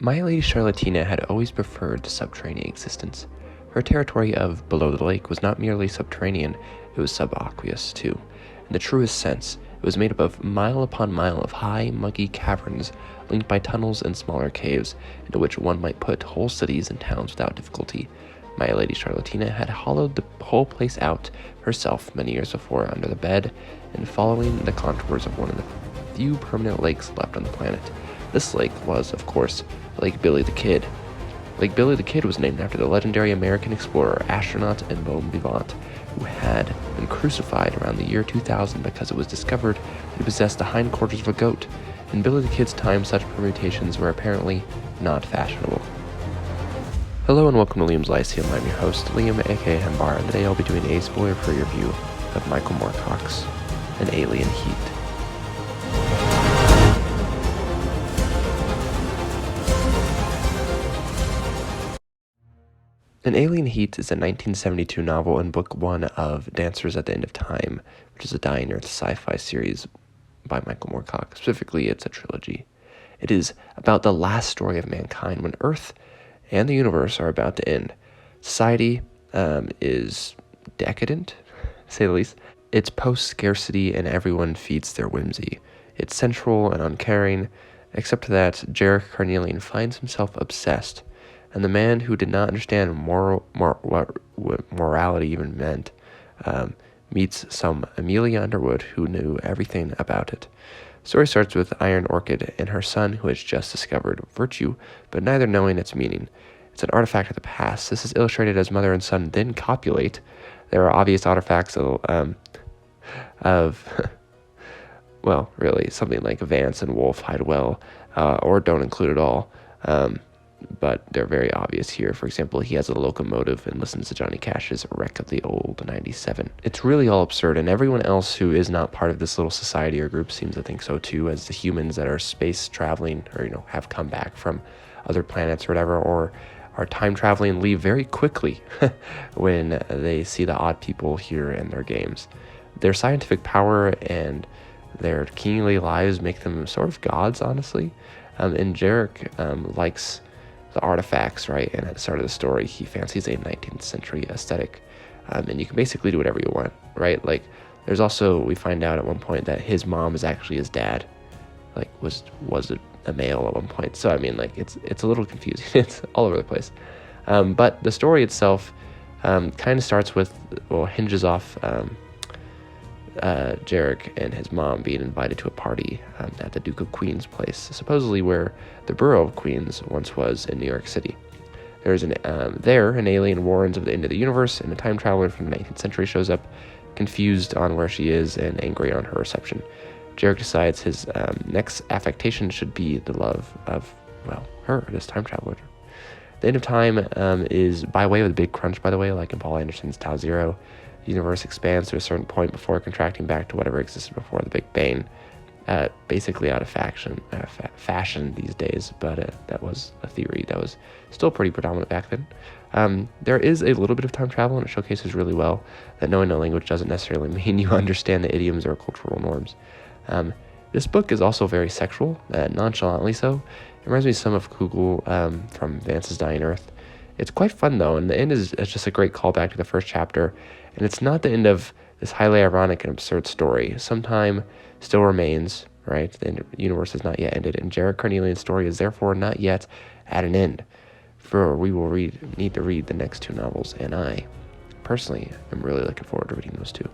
My Lady Charlotina had always preferred the subterranean existence. Her territory of below the lake was not merely subterranean, it was subaqueous too. In the truest sense, it was made up of mile upon mile of high, muggy caverns linked by tunnels and smaller caves, into which one might put whole cities and towns without difficulty. My Lady Charlotina had hollowed the whole place out herself many years before under the bed, and following the contours of one of the few permanent lakes left on the planet. This lake was, of course, Lake Billy the Kid. Lake Billy the Kid was named after the legendary American explorer, astronaut, and bon vivant, who had been crucified around the year 2000 because it was discovered that he possessed the hindquarters of a goat. In Billy the Kid's time, such permutations were apparently not fashionable. Hello and welcome to Liam's Lyceum. I'm your host, Liam, aka Hembar, and today I'll be doing a spoiler-free review of Michael Moorcock's An Alien Heat. An Alien Heat is a 1972 novel and book one of Dancers at the End of Time, which is a Dying Earth sci-fi series by Michael Moorcock. Specifically, it's a trilogy. It is about the last story of mankind when Earth and the universe are about to end. Society is decadent, to say the least. It's post-scarcity and everyone feeds their whimsy. It's sensual and uncaring, except that Jarek Carnelian finds himself obsessed, and the man who did not understand what morality even meant meets some Amelia Underwood who knew everything about it. The story starts with Iron Orchid and her son who has just discovered virtue, but neither knowing its meaning. It's an artifact of the past. This is illustrated as mother and son then copulate. There are obvious artifacts of well, really, something like Vance and Wolf hide well, or don't include at all. But they're very obvious here. For example, he has a locomotive and listens to Johnny Cash's Wreck of the Old 97. It's really all absurd, and everyone else who is not part of this little society or group seems to think so too, as the humans that are space traveling or, have come back from other planets or whatever, or are time traveling, leave very quickly when they see the odd people here in their games. Their scientific power and their kingly lives make them sort of gods, honestly. And Jarek likes the artifacts, right? And at the start of the story, he fancies a 19th century aesthetic. And you can basically do whatever you want, right? Like, there's also, we find out at one point that his mom is actually his dad, like, was a male at one point. So, I mean, like, it's a little confusing. It's all over the place. But the story itself kind of starts with, hinges off Jarek and his mom being invited to a party at the Duke of Queens' place, supposedly where the borough of Queens once was in New York City. There's an alien warns of the end of the universe, and a time traveler from the 19th century shows up, confused on where she is and angry on her reception. Jarek decides his next affectation should be the love of, her, this time traveler. The end of time is by way of the Big Crunch, by the way, like in Paul Anderson's Tau Zero. The universe expands to a certain point before contracting back to whatever existed before the Big Bang, basically out of fashion these days, but that was a theory that was still pretty predominant back then. There is a little bit of time travel, and it showcases really well that knowing a language doesn't necessarily mean you understand the idioms or cultural norms. This book is also very sexual, nonchalantly so. It reminds me some of Kugel from Vance's Dying Earth. It's quite fun, though, and the end is just a great callback to the first chapter, and it's not the end of this highly ironic and absurd story. Some time still remains, right? The universe has not yet ended, and Jarek Carnelian's story is therefore not yet at an end, for we will need to read the next two novels, and I, personally, am really looking forward to reading those two.